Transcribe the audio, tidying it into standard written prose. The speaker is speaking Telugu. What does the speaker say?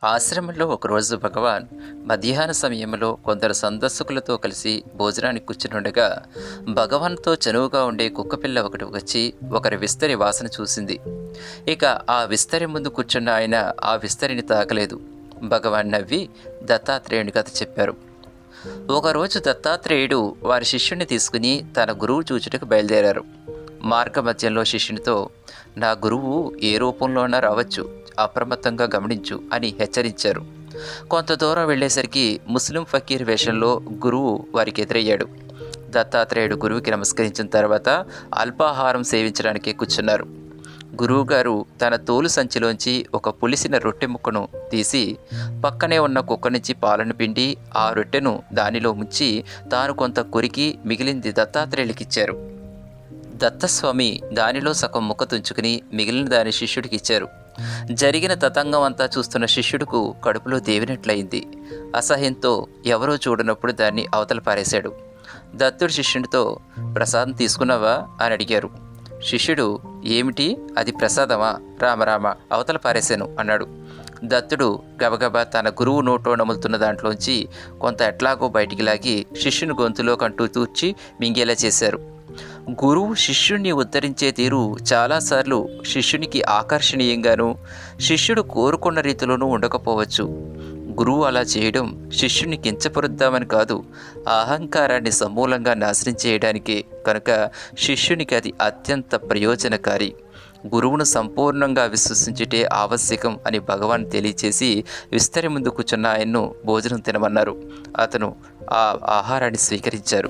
ఆశ్రమంలో ఒకరోజు భగవాన్ మధ్యాహ్న సమయంలో కొందరు సందర్శకులతో కలిసి భోజనానికి కూర్చునుండగా భగవాన్తో చనువుగా ఉండే కుక్కపిల్ల ఒకటి వచ్చి ఒకరి విస్తరి వాసన చూసింది. ఇక ఆ విస్తరి ముందు కూర్చున్న ఆయన ఆ విస్తరిని తాకలేదు. భగవాన్ నవ్వి దత్తాత్రేయుని కథ చెప్పారు. ఒకరోజు దత్తాత్రేయుడు వారి శిష్యుని తీసుకుని తన గురువు చూచుటకు బయలుదేరారు. మార్గమధ్యంలో శిష్యునితో, నా గురువు ఏ రూపంలోనా రావచ్చు, అప్రమత్తంగా గమనించు అని హెచ్చరించారు. కొంత దూరం వెళ్ళేసరికి ముస్లిం ఫకీర్ వేషంలో గురువు వారికి ఎదురయ్యాడు. దత్తాత్రేయుడు గురువుకి నమస్కరించిన తర్వాత అల్పాహారం సేవించడానికి కూర్చున్నారు. గురువుగారు తన తోలు సంచిలోంచి ఒక పులిసిన రొట్టె ముక్కను తీసి పక్కనే ఉన్న కుక్క నుంచి పాలను పిండి ఆ రొట్టెను దానిలో ముంచి తాను కొంత కొరికి మిగిలింది దత్తాత్రేయులకిచ్చారు. దత్తస్వామి దానిలో సగం ముక్క తుంచుకుని మిగిలిన దాని శిష్యుడికి ఇచ్చారు. జరిగిన తతంగం అంతా చూస్తున్న శిష్యుడుకు కడుపులో దేవినట్లయింది. అసహ్యంతో ఎవరో చూడనప్పుడు దాన్ని అవతల పారేశాడు. దత్తుడు శిష్యుడితో, ప్రసాదం తీసుకున్నావా అని అడిగారు. శిష్యుడు, ఏమిటి, అది ప్రసాదమా, రామరామ, అవతల పారేశాను అన్నాడు. దత్తుడు గబగబా తన గురువు నోట్లో నములుతున్న దాంట్లోంచి కొంత ఎట్లాగో బయటికి లాగి శిష్యుని గొంతులో కంటూ తూర్చి మింగేలా చేశారు. గురువు శిష్యుణ్ణి ఉద్ధరించే తీరు చాలాసార్లు శిష్యునికి ఆకర్షణీయంగానూ శిష్యుడు కోరుకున్న రీతిలోనూ ఉండకపోవచ్చు. గురువు అలా చేయడం శిష్యుని కించపరుద్దామని కాదు, ఆ అహంకారాన్ని సమూలంగా నాశనం చేయడానికే. కనుక శిష్యునికి అది అత్యంత ప్రయోజనకారి. గురువును సంపూర్ణంగా విశ్వసించుటే ఆవశ్యకం అని భగవాన్ తెలియచేసి విస్తరి ముందు కూర్చున్న ఆయన్ను భోజనం తినమన్నారు. అతను ఆ ఆహారాన్ని స్వీకరించారు.